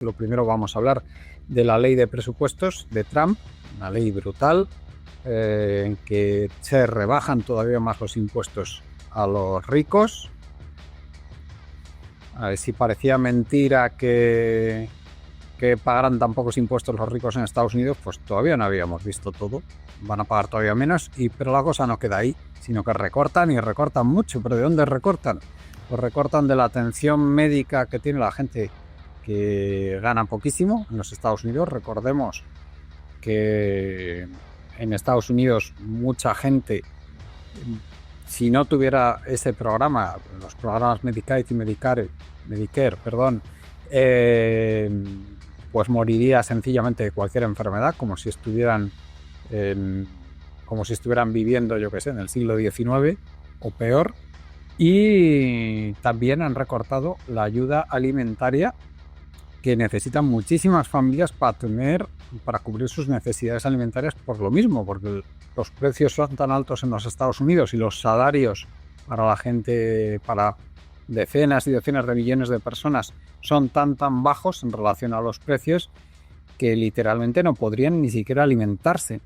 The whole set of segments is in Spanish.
Lo primero vamos a hablar de la ley de presupuestos de Trump, una ley brutal en que se rebajan todavía más los impuestos a los ricos. A ver, si parecía mentira que pagaran tan pocos impuestos los ricos en Estados Unidos, pues todavía no habíamos visto todo. Van a pagar todavía menos, pero la cosa no queda ahí, sino que recortan y recortan mucho. ¿Pero de dónde recortan? Pues recortan de la atención médica que tiene la gente que gana poquísimo en los Estados Unidos. Recordemos que en Estados Unidos mucha gente, si no tuviera ese programa, los programas Medicaid y Medicare, pues moriría sencillamente de cualquier enfermedad, como si estuvieran viviendo, yo qué sé, en el siglo XIX o peor. Y también han recortado la ayuda alimentaria que necesitan muchísimas familias para cubrir sus necesidades alimentarias por lo mismo, porque los precios son tan altos en los Estados Unidos y los salarios para la gente, para decenas y decenas de millones de personas, son tan bajos en relación a los precios que literalmente no podrían ni siquiera alimentarse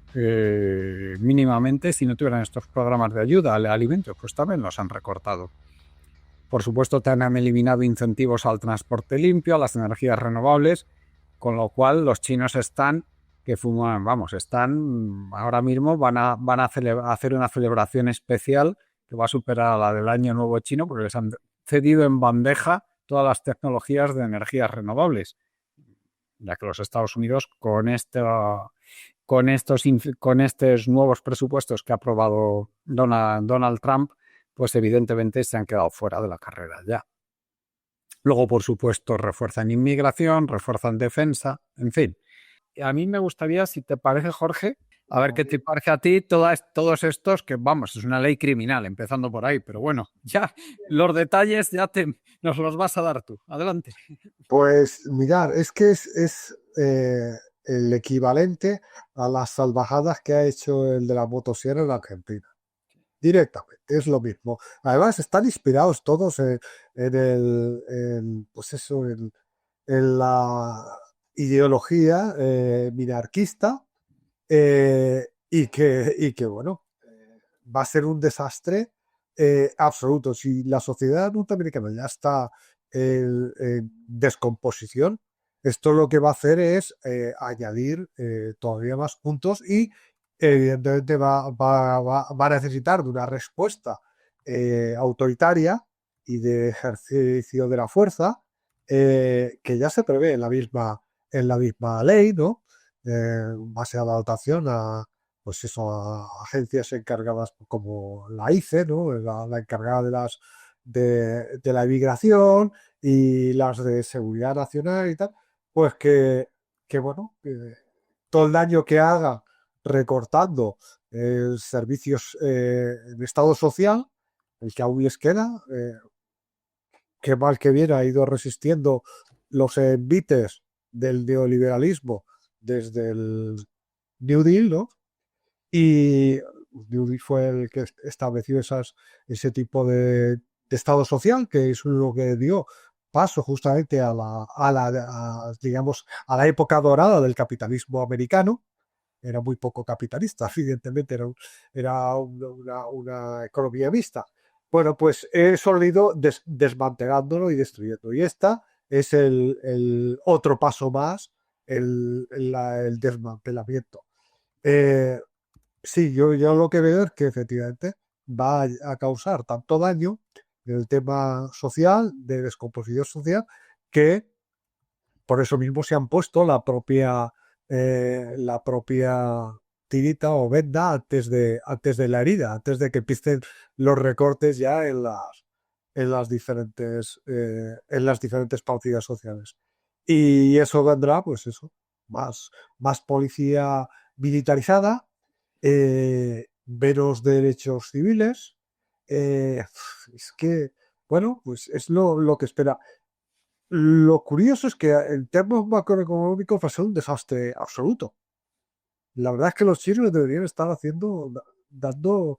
mínimamente si no tuvieran estos programas de ayuda al alimento. Pues también los han recortado. Por supuesto, te han eliminado incentivos al transporte limpio, a las energías renovables, con lo cual los chinos están ahora mismo van a hacer una celebración especial que va a superar a la del Año Nuevo chino, porque les han cedido en bandeja todas las tecnologías de energías renovables, ya que los Estados Unidos con estos nuevos presupuestos que ha aprobado Donald Trump, pues evidentemente se han quedado fuera de la carrera ya. Luego, por supuesto, refuerzan inmigración, refuerzan defensa, en fin. A mí me gustaría, si te parece, Jorge, a ver qué te parece a ti todos estos, que vamos, es una ley criminal, empezando por ahí, pero bueno, ya los detalles nos los vas a dar tú. Adelante. Pues mirar, es que es el equivalente a las salvajadas que ha hecho el de la motosierra en Argentina. Directamente, es lo mismo. Además, están inspirados todos pues eso, en la ideología minarquista y que, bueno, va a ser un desastre absoluto. Si la sociedad norteamericana ya está en descomposición, esto lo que va a hacer es añadir todavía más puntos y evidentemente va a necesitar de una respuesta autoritaria y de ejercicio de la fuerza que ya se prevé en la misma ley, ¿no? Base a la dotación pues eso, a agencias encargadas como la ICE, ¿no? La encargada de la inmigración y las de seguridad nacional y tal, pues que bueno, que todo el daño que haga recortando servicios en estado social, el que aún les queda, que mal que bien ha ido resistiendo los envites del neoliberalismo desde el New Deal, ¿no? Y New Deal fue el que estableció ese tipo de estado social, que es lo que dio paso justamente digamos, a la época dorada del capitalismo americano. Era muy poco capitalista, evidentemente, era una economía mixta. Bueno, pues eso lo he ido desmantelándolo y destruyendo. Y esta es el otro paso más, el desmantelamiento. Sí, yo lo que veo es que efectivamente va a causar tanto daño en el tema social, de descomposición social, que por eso mismo se han puesto la propia tirita o venda antes de la herida, antes de que empiecen los recortes ya en las diferentes partidas sociales. Y eso vendrá, pues eso, más policía militarizada, menos derechos civiles. Es que, bueno, pues es lo que espera. Lo curioso es que en términos macroeconómicos va a ser un desastre absoluto. La verdad es que los chinos deberían estar dando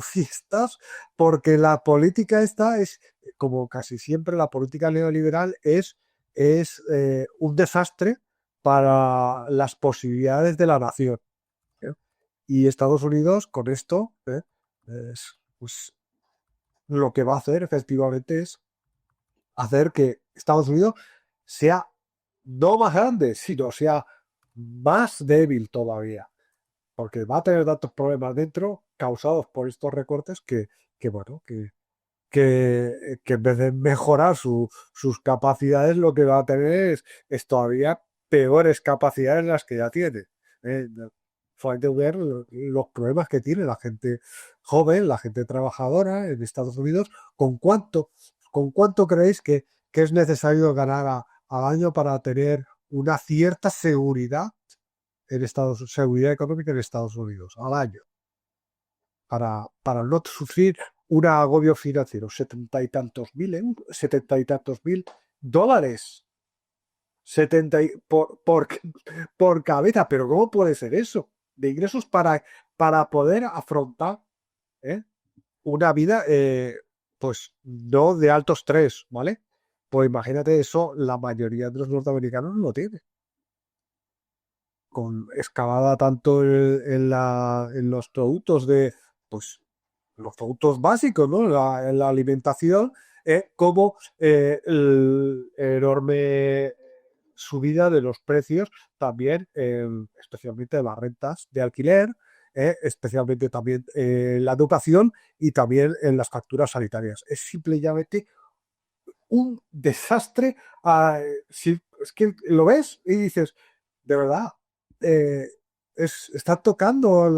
fiestas, porque la política esta es, como casi siempre la política neoliberal, es es un desastre para las posibilidades de la nación. ¿Eh? Y Estados Unidos con esto, pues, lo que va a hacer efectivamente es hacer que Estados Unidos sea no más grande, sino sea más débil todavía, porque va a tener tantos problemas dentro causados por estos recortes que bueno, que en vez de mejorar sus capacidades, lo que va a tener es todavía peores capacidades de las que ya tiene. Solamente ver los problemas que tiene la gente joven, la gente trabajadora en Estados Unidos, con cuánto creéis que es necesario ganar al año para tener una cierta seguridad seguridad económica en Estados Unidos al año, para no sufrir un agobio financiero. 70 y tantos mil, $70 y tantos mil, 70 por cabeza. Pero ¿cómo puede ser eso? De ingresos para poder afrontar ¿eh? una vida, pues no de alto estrés, ¿vale? Pues imagínate eso, la mayoría de los norteamericanos no lo tiene. Con excavada tanto en los productos pues, los productos básicos, ¿no? La alimentación, como el enorme subida de los precios también, especialmente de las rentas de alquiler, especialmente también la educación y también en las facturas sanitarias. Es simplemente un desastre. Es que lo ves y dices, de verdad, eh, está tocando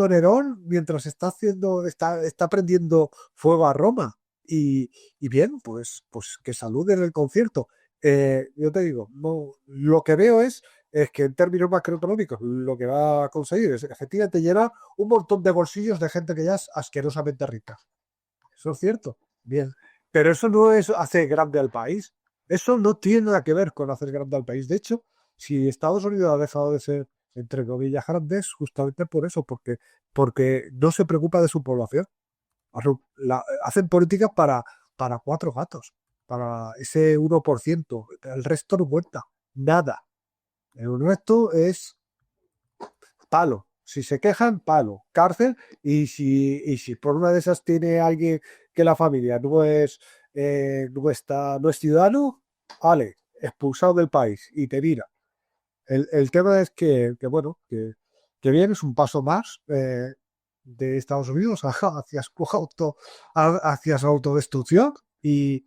Nerón mientras está prendiendo fuego a Roma. Y bien, pues que saluden el concierto. Yo te digo, no, lo que veo es que en términos macroeconómicos lo que va a conseguir es efectivamente llenar un montón de bolsillos de gente que ya es asquerosamente rica. Eso es cierto. Bien. Pero eso no es hacer grande al país. Eso no tiene nada que ver con hacer grande al país. De hecho, si Estados Unidos ha dejado de ser, entre comillas, grande, es justamente por eso, porque no se preocupa de su población. Hacen políticas para cuatro gatos, para ese 1%. El resto no cuenta. Nada. El resto es palo. Si se quejan, palo, cárcel. Y si por una de esas tiene alguien que la familia no es ciudadano, vale, expulsado del país y te mira. El tema es bueno, que bien es un paso más de Estados Unidos hacia su autodestrucción. Y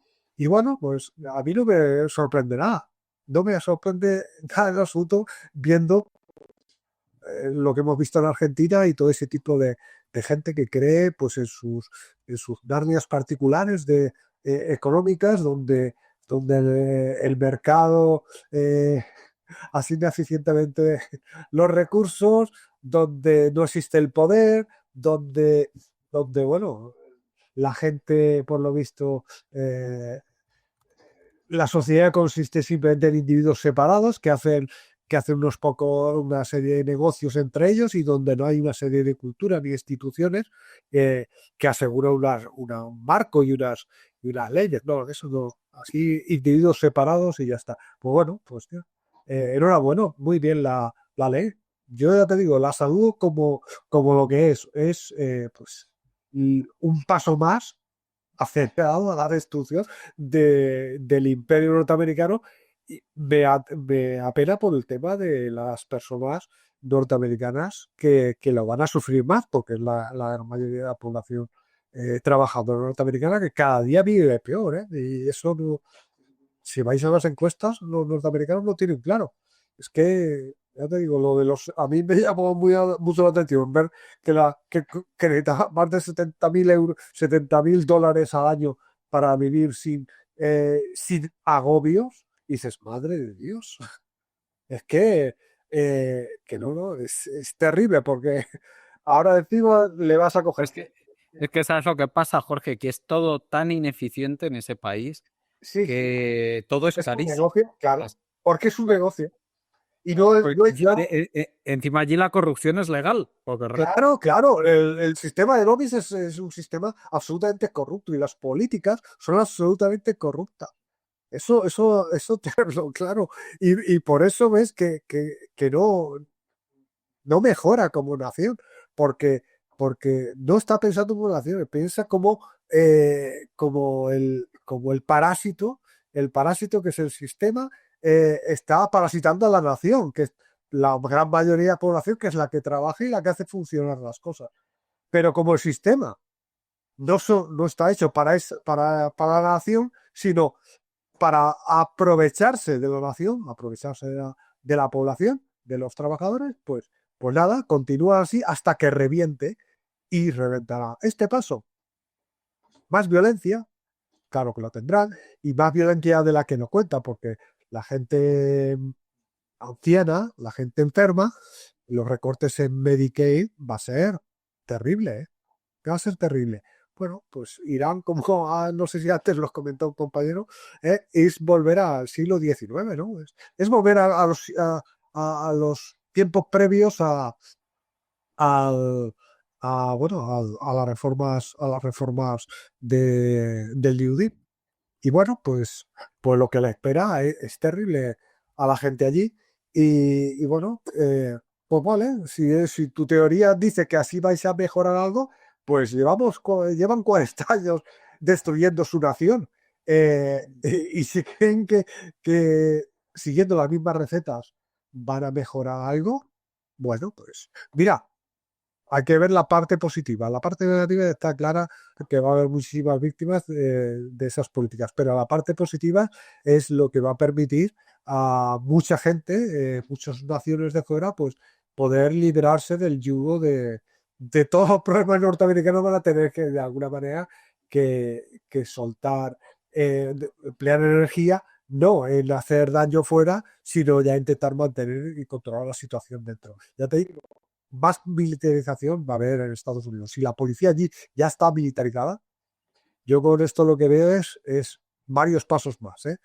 bueno, pues a mí no me sorprende nada. No me sorprende nada en absoluto viendo lo que hemos visto en Argentina y todo ese tipo de gente que cree pues en sus Narnias particulares económicas donde el mercado asigna eficientemente los recursos, donde no existe el poder, donde bueno, la gente, por lo visto, la sociedad consiste simplemente en individuos separados que hacen una serie de negocios entre ellos y donde no hay una serie de culturas ni instituciones que aseguran un marco y unas leyes. No, eso no. Así, individuos separados y ya está. Pues bueno, pues tío, enhorabuena, muy bien la ley. Yo ya te digo, la saludo como lo que es pues un paso más acercado a la destrucción del imperio norteamericano. Y me apena por el tema de las personas norteamericanas que lo van a sufrir más, porque es la gran mayoría de la población trabajadora norteamericana que cada día vive peor, ¿eh? Y eso no, si vais a las encuestas, los norteamericanos lo tienen claro. Es que, ya te digo, a mí me llamó mucho la atención ver que necesitaba más de 70.000 euros, $70.000 al año para vivir sin agobios. Y dices, madre de Dios, es que no, es terrible porque ahora encima le vas a Pero coger. es que sabes lo que pasa, Jorge, que es todo tan ineficiente en ese país Sí, sí, que todo es es un carísimo. negocio, claro, porque es un negocio. Y no es Encima, encima allí la corrupción es legal. Porque claro, claro, el sistema de lobbies es un sistema absolutamente corrupto y las políticas son absolutamente corruptas. Eso tenerlo claro. Y por eso ves que no mejora como nación, porque, porque no está pensando como nación, piensa como el parásito que es el sistema, está parasitando a la nación, que es la gran mayoría de la población, que es la que trabaja y la que hace funcionar las cosas. Pero como el sistema no está hecho para la nación, sino para aprovecharse de la nación, aprovecharse de la población, de los trabajadores, pues nada, continúa así hasta que reviente y reventará. Este paso, más violencia, claro que lo tendrán, y más violencia de la que no cuenta, porque la gente anciana, la gente enferma, los recortes en Medicaid va a ser terrible, ¿eh? Va a ser terrible. Bueno, pues Irán, como no sé si antes los comentó un compañero, es volver al siglo XIX, ¿no? Es volver a los tiempos previos al, bueno, a las reformas del IUDIP. Y bueno, pues lo que le espera es terrible a la gente allí. Y bueno, pues vale, si tu teoría dice que así vais a mejorar algo, pues llevan 40 años destruyendo su nación. Y si creen que siguiendo las mismas recetas van a mejorar algo, bueno, pues mira, hay que ver la parte positiva. La parte negativa está clara que va a haber muchísimas víctimas de esas políticas, pero la parte positiva es lo que va a permitir a mucha gente, muchas naciones de fuera, pues poder librarse del yugo de todos los problemas norteamericanos. Van a tener que, de alguna manera, que soltar, emplear energía no en hacer daño fuera, sino ya intentar mantener y controlar la situación dentro. Ya te digo, más militarización va a haber en Estados Unidos. Si la policía allí ya está militarizada, yo con esto lo que veo es varios pasos más, ¿eh?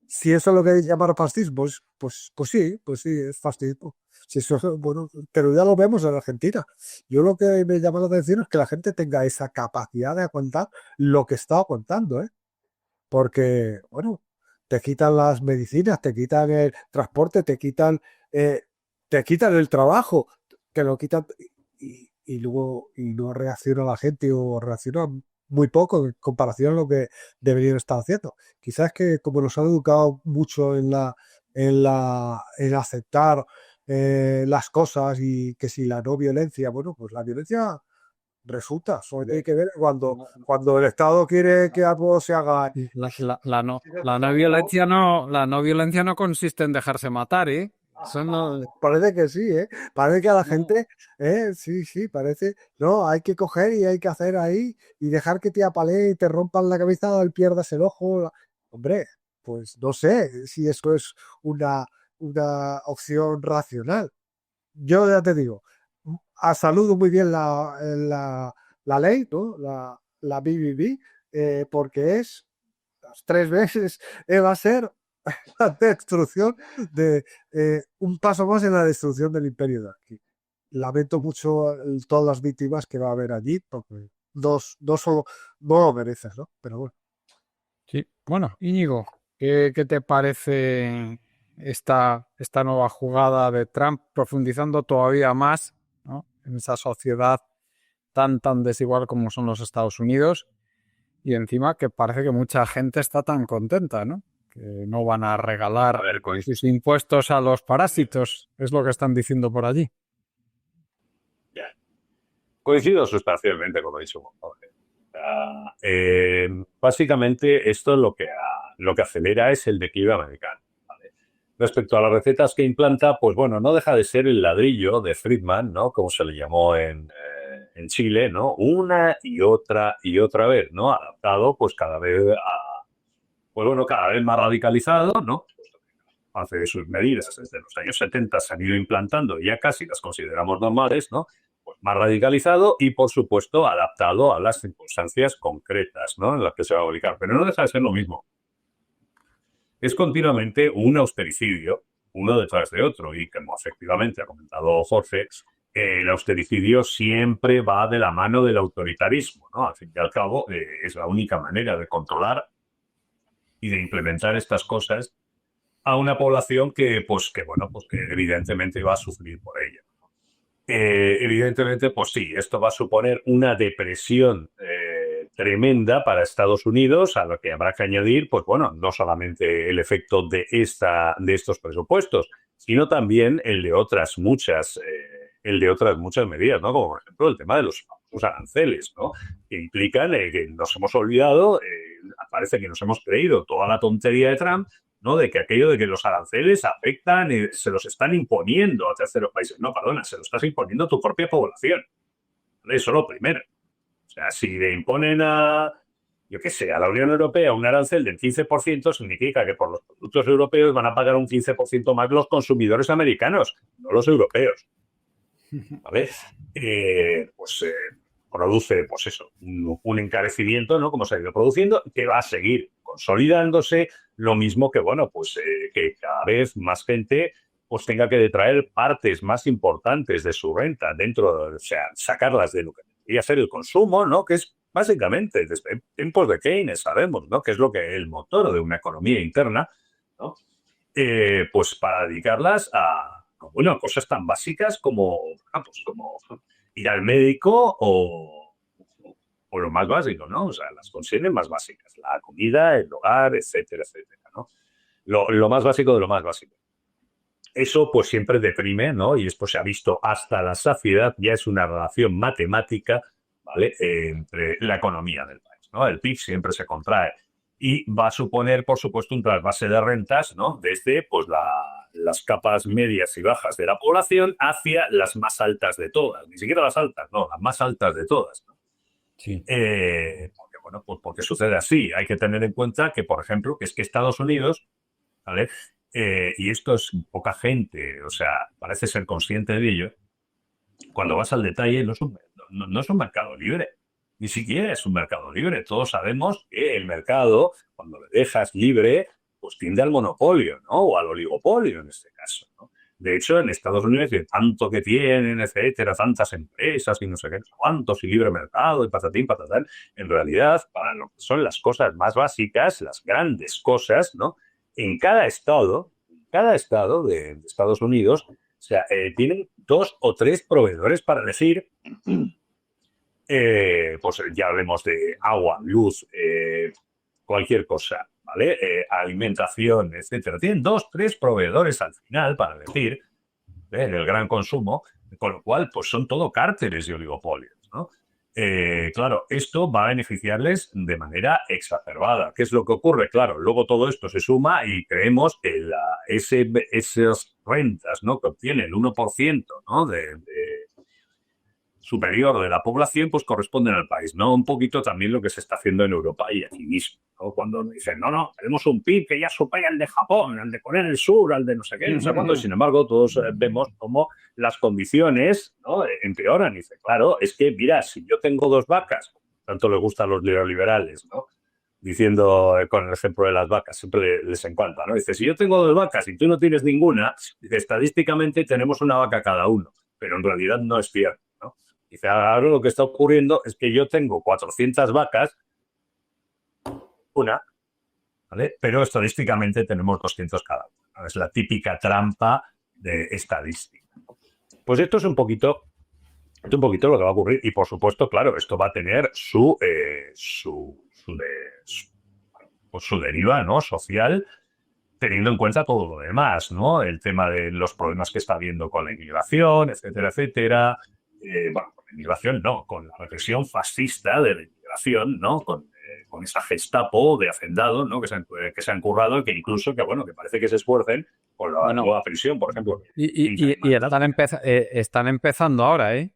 Si eso es lo que llamar fascismo, pues sí, es fascismo. Si eso, bueno, pero ya lo vemos en Argentina. Yo lo que me llama la atención es que la gente tenga esa capacidad de aguantar lo que está aguantando, ¿eh? Porque, bueno, te quitan las medicinas, te quitan el transporte, eh, te quitan el trabajo, te lo quitan y luego y no reacciona la gente o reacciona muy poco en comparación a lo que deberían estar haciendo. Quizás que como nos han educado mucho en aceptar las cosas y que si la no violencia, bueno, pues la violencia resulta, solo hay que ver cuando el Estado quiere que algo se haga. La no violencia no consiste en dejarse matar, ¿eh? Eso no. Parece que sí, ¿eh? Parece que a la No. gente, sí, sí, parece. No, hay que coger y hay que hacer ahí y dejar que te apaleen y te rompan la cabeza o pierdas el ojo. Hombre, pues no sé si eso es una, opción racional. Yo ya te digo, saludo muy bien la ley, ¿no? La BBB, porque es las 3 veces va a ser la destrucción de un paso más en la destrucción del imperio de aquí. Lamento mucho todas las víctimas que va a haber allí, porque no solo no lo mereces, ¿no? Pero bueno. Sí. Bueno, Íñigo, ¿qué te parece esta nueva jugada de Trump profundizando todavía más, ¿no? En esa sociedad tan desigual como son los Estados Unidos? Y encima que parece que mucha gente está tan contenta, ¿no? Que no van a regalar A ver, sus impuestos a los parásitos, es lo que están diciendo por allí. coincido sustancialmente con lo dicho Juan Jorge. Básicamente, esto lo que acelera es el declive americano. ¿Vale? Respecto a las recetas que implanta, pues bueno, no deja de ser el ladrillo de Friedman, ¿no? Como se le llamó en Chile, ¿no? Una y otra vez, ¿no? Adaptado, pues cada vez más radicalizado, ¿no? Hace sus medidas desde los años 70 se han ido implantando y ya casi las consideramos normales, ¿no? Pues más radicalizado y, por supuesto, adaptado a las circunstancias concretas, ¿no? En las que se va a aplicar. Pero no deja de ser lo mismo. Es continuamente un austericidio, uno detrás de otro. Y como efectivamente ha comentado Jorge, el austericidio siempre va de la mano del autoritarismo, ¿no? Al fin y al cabo, es la única manera de controlar y de implementar estas cosas a una población que evidentemente va a sufrir por ello. Evidentemente, pues sí, esto va a suponer una depresión tremenda para Estados Unidos, a lo que habrá que añadir, pues bueno, no solamente el efecto de estos presupuestos, sino también el de otras muchas medidas, ¿no? Como por ejemplo el tema de los aranceles, ¿no? Que implican que nos hemos olvidado, parece que nos hemos creído toda la tontería de Trump, ¿no? De que aquello de que los aranceles afectan, se los están imponiendo a terceros países. No, perdona, se los estás imponiendo a tu propia población. ¿Vale? Eso es lo primero. O sea, si le imponen yo qué sé, a la Unión Europea un arancel del 15%, significa que por los productos europeos van a pagar un 15% más los consumidores americanos, no los europeos. ¿Vale? Produce, pues eso, un encarecimiento, ¿no? Como se ha ido produciendo, que va a seguir consolidándose, lo mismo que, bueno, pues que cada vez más gente pues tenga que detraer partes más importantes de su renta o sea, sacarlas de lo que debería ser el consumo, ¿no? Que es básicamente, desde tiempos de Keynes sabemos, ¿no? Que es lo que el motor de una economía interna, ¿no? Pues para dedicarlas a cosas tan básicas como ir al médico o lo más básico, ¿no? O sea, las condiciones más básicas, la comida, el hogar, etcétera, etcétera, ¿no? Lo más básico de lo más básico. Eso pues siempre deprime, ¿no? Y esto se ha visto hasta la saciedad, ya es una relación matemática, ¿vale? Entre la economía del país, ¿no? El PIB siempre se contrae y va a suponer, por supuesto, un trasvase de rentas, ¿no? Desde pues las capas medias y bajas de la población hacia las más altas de todas. Ni siquiera las altas, no, las más altas de todas, ¿no? Sí. Porque sucede así. Hay que tener en cuenta que, por ejemplo, que Estados Unidos, ¿vale? Y esto es poca gente, o sea, parece ser consciente de ello. Cuando vas al detalle, no es un mercado libre. Ni siquiera es un mercado libre. Todos sabemos que el mercado, cuando le dejas libre, pues tiende al monopolio, ¿no? O al oligopolio en este caso, ¿no? De hecho, en Estados Unidos, de tanto que tienen, etcétera, tantas empresas y no sé qué, cuántos y libre mercado y patatín, patatán, en realidad, para lo que son las cosas más básicas, las grandes cosas, ¿no? En cada estado de Estados Unidos, o sea, tienen 2 o 3 proveedores para elegir. Pues ya hablemos de agua, luz, cualquier cosa, ¿vale? Alimentación, etcétera. Tienen 2, 3 proveedores al final para elegir en el gran consumo, con lo cual, pues son todo cárteles y oligopolios, ¿no? Claro, esto va a beneficiarles de manera exacerbada. ¿Qué es lo que ocurre? Claro, luego todo esto se suma y creemos que esas rentas, ¿no? Que obtiene el 1%, ¿no? Superior de la población, pues corresponden al país, ¿no? Un poquito también lo que se está haciendo en Europa y aquí mismo, ¿no? Cuando dicen, no, tenemos un PIB que ya supera al de Japón, al de Corea del Sur, al de no sé qué, no sé cuándo, y sin embargo, todos vemos cómo las condiciones, ¿no? Empeoran. Y dice, claro, es que, mira, si yo tengo 2 vacas, tanto les gustan los neoliberales, ¿no? Diciendo con el ejemplo de las vacas, siempre les encanta, ¿no? Dice, si yo tengo 2 vacas y tú no tienes ninguna, dice, estadísticamente tenemos una vaca cada uno, pero en realidad no es cierto, ¿no? Dice, ahora lo que está ocurriendo es que yo tengo 400 vacas, una, ¿vale? Pero estadísticamente tenemos 200 cada una. Es la típica trampa de estadística. Pues esto es un poquito lo que va a ocurrir y, por supuesto, claro, esto va a tener su deriva, ¿no? Social, teniendo en cuenta todo lo demás, ¿no? El tema de los problemas que está habiendo con la inmigración, etcétera, etcétera. Con la inmigración no, con la represión fascista de la inmigración, ¿no? Con esa Gestapo de hacendado, ¿no? Que se han currado y que incluso, que parece que se escuercen con la nueva prisión, por ejemplo. Y están empezando ahora, ¿eh?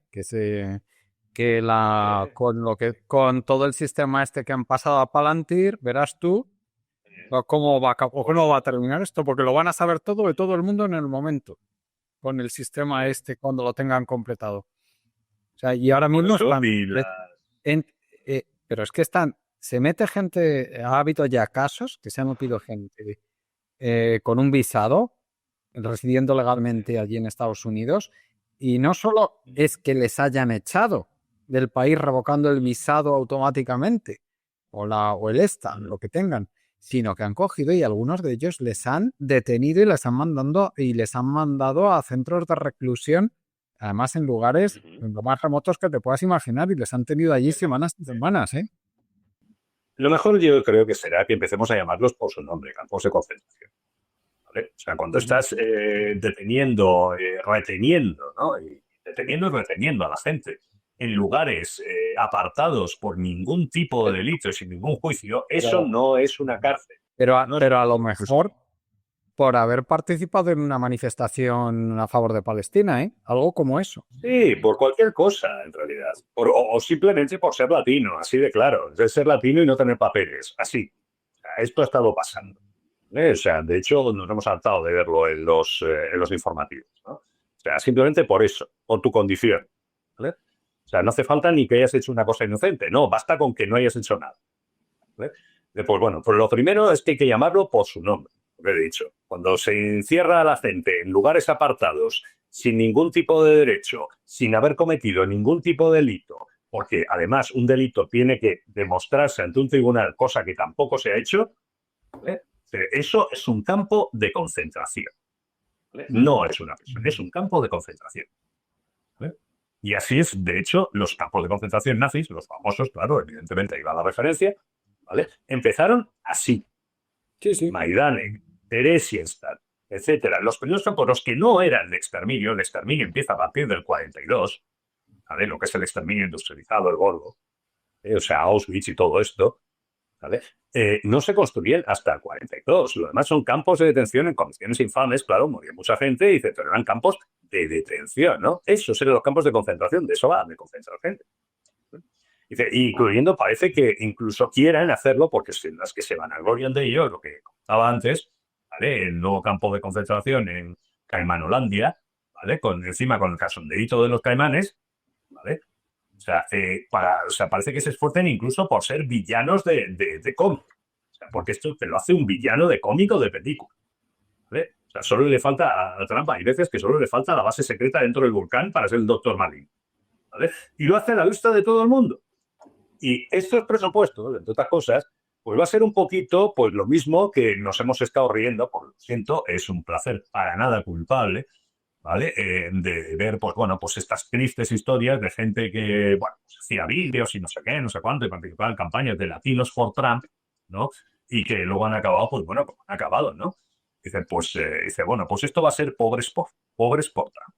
Con todo el sistema este que han pasado a Palantir, verás tú cómo va a terminar esto, porque lo van a saber todo de todo el mundo en el momento, con el sistema este cuando lo tengan completado. O sea, y ahora mismo pero es que se mete gente, ha habido ya casos que se han metido gente con un visado, residiendo legalmente allí en Estados Unidos, y no solo es que les hayan echado del país revocando el visado automáticamente, o el ESTA, lo que tengan, sino que han cogido y algunos de ellos les han detenido y les han mandado a centros de reclusión, además en lugares lo más remotos que te puedas imaginar, y les han tenido allí semanas y semanas, ¿eh? Lo mejor yo creo que será que empecemos a llamarlos por su nombre, campos de concentración. ¿Vale? O sea, cuando estás deteniendo, reteniendo, ¿no? Y deteniendo y reteniendo a la gente en lugares apartados por ningún tipo de delito y sin ningún juicio, eso no es una cárcel. Pero a No es lo una mejor por haber participado en una manifestación a favor de Palestina, ¿eh? Algo como eso. Sí, por cualquier cosa, en realidad. O simplemente por ser latino, así de claro. Es ser latino y no tener papeles, así. O sea, esto ha estado pasando. O sea, de hecho, nos hemos hartado de verlo en los informativos, ¿no? O sea, simplemente por eso, por tu condición. ¿Vale? O sea, no hace falta ni que hayas hecho una cosa inocente, no, basta con que no hayas hecho nada. ¿Vale? Pues bueno, pues lo primero es que hay que llamarlo por su nombre, lo que he dicho. Cuando se encierra a la gente en lugares apartados, sin ningún tipo de derecho, sin haber cometido ningún tipo de delito, porque además un delito tiene que demostrarse ante un tribunal, cosa que tampoco se ha hecho, ¿vale? Eso es un campo de concentración. ¿Vale? No es una prisión, es un campo de concentración. ¿Vale? Y así es, de hecho, los campos de concentración nazis, los famosos, claro, evidentemente ahí va la referencia, ¿vale? Empezaron así. Sí. Majdanek, Theresienstadt, etcétera. Los primeros campos, los que no eran de exterminio, el exterminio empieza a partir del 42, ¿vale? Lo que es el exterminio industrializado, el gordo, o sea, Auschwitz y todo esto, ¿vale? No se construían hasta el 42. Lo demás son campos de detención en condiciones infames, claro, moría mucha gente, y dice, pero eran campos de detención, ¿no? Esos eran los campos de concentración, de eso va, de concentrar gente. Dice, incluyendo, parece que incluso quieran hacerlo, porque las que se vanaglorian de ello, lo que contaba antes, ¿vale? El nuevo campo de concentración en Caimanolandia, ¿vale? Encima con el casondeíto de los caimanes, ¿vale? O sea, parece que se esfuercen incluso por ser villanos de cómic. O sea, porque esto te lo hace un villano de cómic o de película. ¿Vale? O sea, solo le falta a Trump, hay veces que solo le falta la base secreta dentro del volcán para ser el Dr. Malin. ¿Vale? Y lo hace a la vista de todo el mundo. Y estos presupuestos, entre otras cosas, pues va a ser un poquito pues lo mismo que nos hemos estado riendo, por lo siento, es un placer para nada culpable, ¿vale? De ver, pues bueno, pues estas tristes historias de gente que, bueno, pues hacía vídeos y no sé qué, no sé cuánto, y participaba en campañas de Latinos for Trump, ¿no? Y que luego han acabado, pues bueno, como han acabado, ¿no? Dice, bueno, pues esto va a ser pobres por Trump.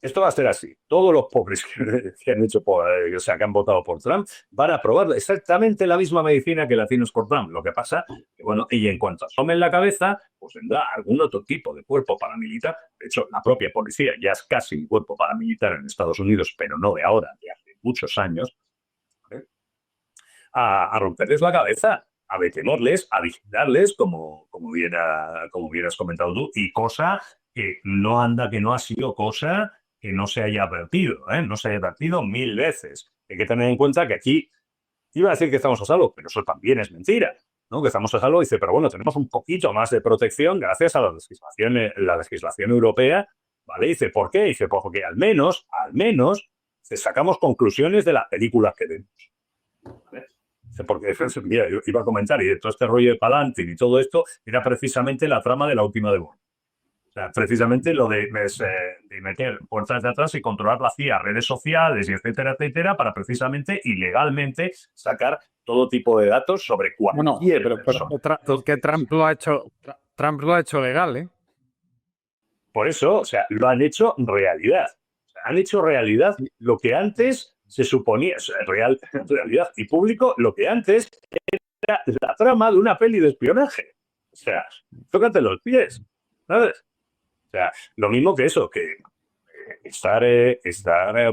Esto va a ser así. Todos los pobres que han hecho, o sea, que han votado por Trump, van a probar exactamente la misma medicina que Latinos por Trump. Lo que pasa, que bueno, y en cuanto asomen la cabeza, pues vendrá algún otro tipo de cuerpo paramilitar. De hecho, la propia policía ya es casi un cuerpo paramilitar en Estados Unidos, pero no de ahora, de hace muchos años, ¿vale? A romperles la cabeza, a detenerles, a vigilarles, como bien has comentado tú, y cosa que no anda, que no ha sido cosa que no se haya advertido, ¿eh? No se haya advertido 1000 veces. Hay que tener en cuenta que aquí iba a decir que estamos a salvo, pero eso también es mentira, ¿no? Que estamos a salvo, dice, pero bueno, tenemos un poquito más de protección gracias a la legislación europea, ¿vale? Dice, ¿por qué? Dice, porque al menos, sacamos conclusiones de las películas que vemos, ¿vale? Porque mira, yo iba a comentar, y de todo este rollo de Palantir y todo esto, era precisamente la trama de la última de Bond. O sea, precisamente lo de meter puertas de atrás y controlar la CIA, redes sociales y etcétera, etcétera, para precisamente ilegalmente sacar todo tipo de datos sobre cualquier persona. Que Trump lo ha hecho legal, ¿eh? Por eso, o sea, lo han hecho realidad. O sea, han hecho realidad lo que antes se suponía, o sea, realidad y público, lo que antes era la trama de una peli de espionaje. O sea, tócate los pies, ¿sabes? O sea, lo mismo que eso, que estar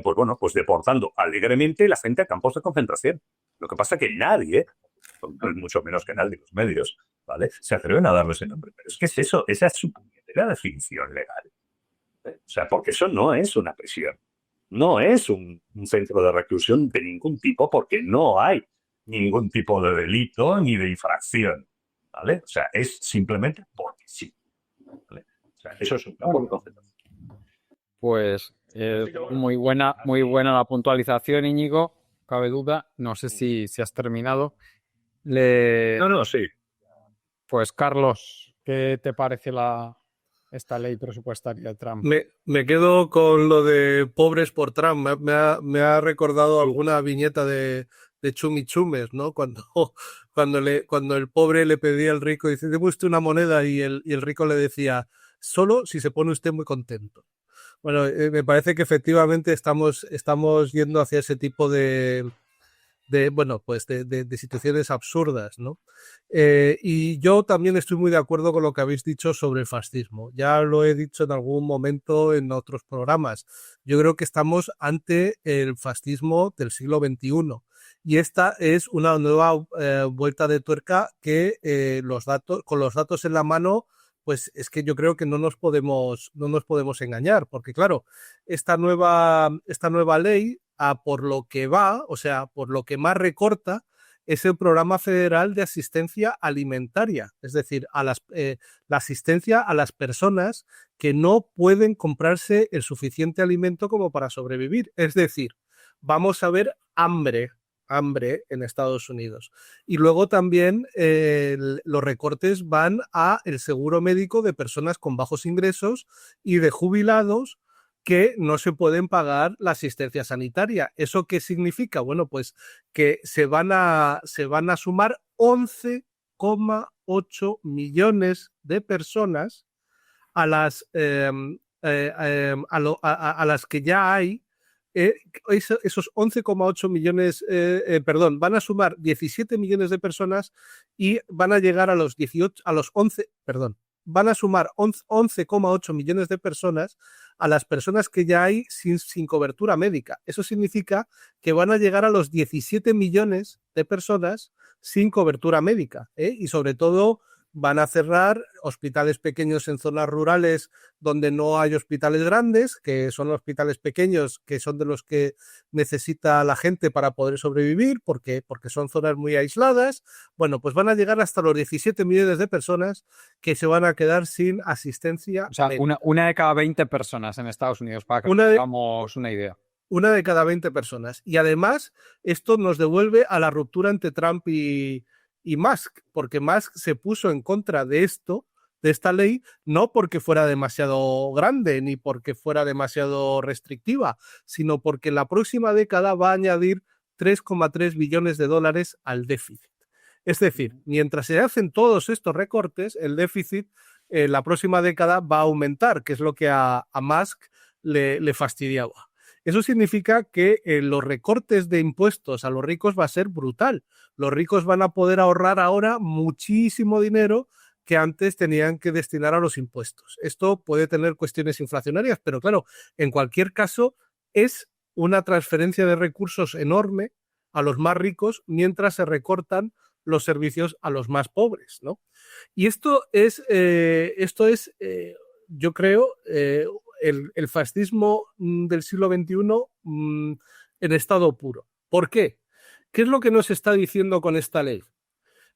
pues bueno, pues deportando alegremente la gente a campos de concentración. Lo que pasa es que nadie, mucho menos que nadie, los medios, ¿vale? Se atreven a darle ese nombre. Pero es que es eso, esa es su puñetera definición legal. O sea, porque eso no es una prisión. No es un centro de reclusión de ningún tipo, porque no hay ningún tipo de delito ni de infracción, ¿vale? O sea, es simplemente porque sí, ¿vale? O sea, eso es un campo de concentración. Pues muy buena la puntualización, Íñigo. Cabe duda. No sé si has terminado. No, sí. Pues Carlos, ¿qué te parece esta ley presupuestaria de Trump? Me quedo con lo de pobres por Trump. Me ha recordado alguna viñeta de Chumichumes, ¿no? Cuando el pobre le pedía al rico, dice, deme usted una moneda, y el rico le decía, solo si se pone usted muy contento. Bueno, me parece que efectivamente estamos yendo hacia ese tipo de situaciones absurdas, ¿no? Y yo también estoy muy de acuerdo con lo que habéis dicho sobre el fascismo. Ya lo he dicho en algún momento en otros programas. Yo creo que estamos ante el fascismo del siglo XXI. Y esta es una nueva vuelta de tuerca que con los datos en la mano, pues es que yo creo que no nos podemos engañar, porque claro, esta nueva ley, por lo que va, o sea, por lo que más recorta, es el Programa Federal de Asistencia Alimentaria, es decir, la asistencia a las personas que no pueden comprarse el suficiente alimento como para sobrevivir. Es decir, vamos a ver hambre en Estados Unidos. Y luego también los recortes van a el seguro médico de personas con bajos ingresos y de jubilados que no se pueden pagar la asistencia sanitaria. ¿Eso qué significa? Bueno, pues que se van a sumar 11,8 millones de personas a las que ya hay. Esos 11,8 millones, van a sumar 17 millones de personas y van a llegar van a sumar 11,8 millones de personas a las personas que ya hay sin cobertura médica. Eso significa que van a llegar a los 17 millones de personas sin cobertura médica, y sobre todo van a cerrar hospitales pequeños en zonas rurales donde no hay hospitales grandes, que son hospitales pequeños, que son de los que necesita la gente para poder sobrevivir, porque son zonas muy aisladas. Bueno, pues van a llegar hasta los 17 millones de personas que se van a quedar sin asistencia. O sea, una de cada 20 personas en Estados Unidos, para que tengamos una idea. Una de cada 20 personas. Y además, esto nos devuelve a la ruptura entre Trump y Musk, porque Musk se puso en contra de esta ley, no porque fuera demasiado grande ni porque fuera demasiado restrictiva, sino porque en la próxima década va a añadir 3,3 billones de dólares al déficit. Es decir, mientras se hacen todos estos recortes, el déficit en la próxima década va a aumentar, que es lo que a Musk le fastidiaba. Eso significa que los recortes de impuestos a los ricos va a ser brutal. Los ricos van a poder ahorrar ahora muchísimo dinero que antes tenían que destinar a los impuestos. Esto puede tener cuestiones inflacionarias, pero claro, en cualquier caso es una transferencia de recursos enorme a los más ricos mientras se recortan los servicios a los más pobres, ¿no? Y esto es yo creo, el fascismo del siglo XXI en estado puro. ¿Por qué? ¿Qué es lo que nos está diciendo con esta ley?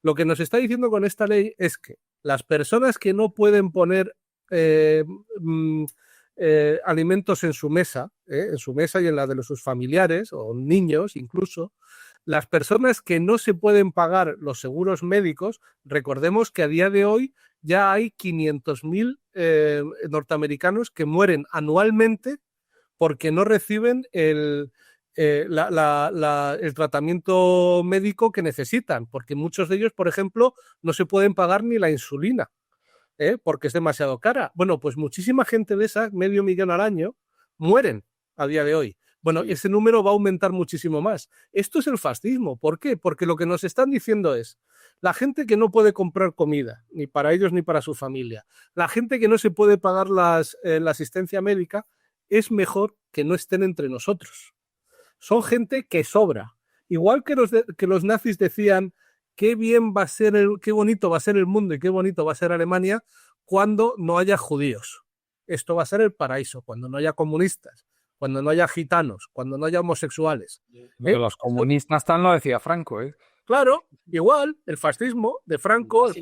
Lo que nos está diciendo con esta ley es que las personas que no pueden poner alimentos en su mesa y en la de sus familiares o niños incluso, las personas que no se pueden pagar los seguros médicos, recordemos que a día de hoy ya hay 500.000 norteamericanos que mueren anualmente porque no reciben el tratamiento médico que necesitan, porque muchos de ellos, por ejemplo, no se pueden pagar ni la insulina, porque es demasiado cara. Bueno, pues muchísima gente de esa, 500.000 al año, mueren a día de hoy. Bueno, ese número va a aumentar muchísimo más. Esto es el fascismo. ¿Por qué? Porque lo que nos están diciendo es la gente que no puede comprar comida, ni para ellos ni para su familia, la gente que no se puede pagar la asistencia médica, es mejor que no estén entre nosotros. Son gente que sobra. Igual que los nazis decían qué bien va a ser qué bonito va a ser el mundo y qué bonito va a ser Alemania cuando no haya judíos. Esto va a ser el paraíso, cuando no haya comunistas, cuando no haya gitanos, cuando no haya homosexuales. Pero los comunistas también lo decía Franco, ¿eh? Claro, igual, el fascismo de Franco, el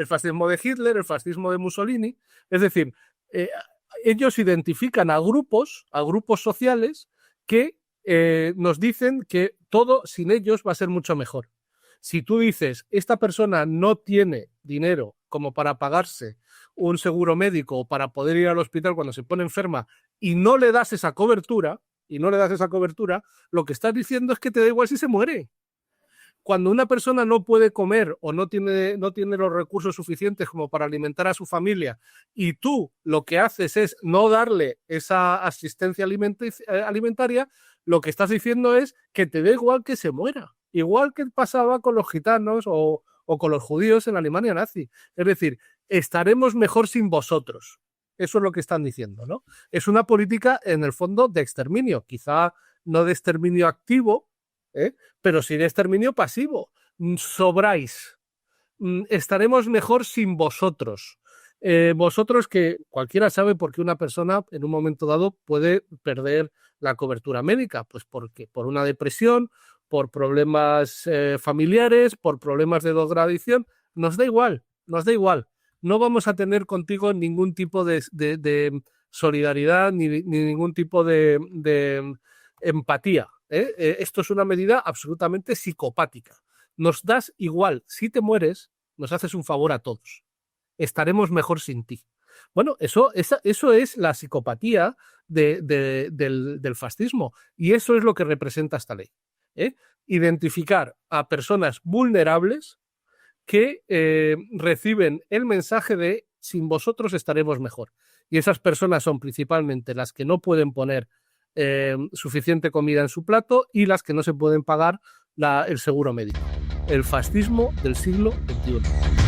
fascismo de Hitler, el fascismo de Mussolini. Es decir, ellos identifican a grupos sociales que nos dicen que todo sin ellos va a ser mucho mejor. Si tú dices, esta persona no tiene dinero como para pagarse un seguro médico o para poder ir al hospital cuando se pone enferma y no le das esa cobertura, lo que estás diciendo es que te da igual si se muere. Cuando una persona no puede comer o no tiene los recursos suficientes como para alimentar a su familia y tú lo que haces es no darle esa asistencia alimentaria, lo que estás diciendo es que te da igual que se muera. Igual que pasaba con los gitanos o con los judíos en la Alemania nazi. Es decir, estaremos mejor sin vosotros. Eso es lo que están diciendo, ¿no? Es una política, en el fondo, de exterminio. Quizá no de exterminio activo, pero sí de exterminio pasivo. Sobráis. Estaremos mejor sin vosotros. Vosotros, que cualquiera sabe por qué una persona en un momento dado puede perder la cobertura médica, pues porque por una depresión, por problemas familiares, por problemas de drogadicción, nos da igual. No vamos a tener contigo ningún tipo de solidaridad ni ningún tipo de empatía. Esto es una medida absolutamente psicopática. Nos das igual. Si te mueres, nos haces un favor a todos. Estaremos mejor sin ti. Bueno, eso es la psicopatía del fascismo, y eso es lo que representa esta ley. Identificar a personas vulnerables que reciben el mensaje de sin vosotros estaremos mejor. Y esas personas son principalmente las que no pueden poner suficiente comida en su plato y las que no se pueden pagar el seguro médico. El fascismo del siglo XXI.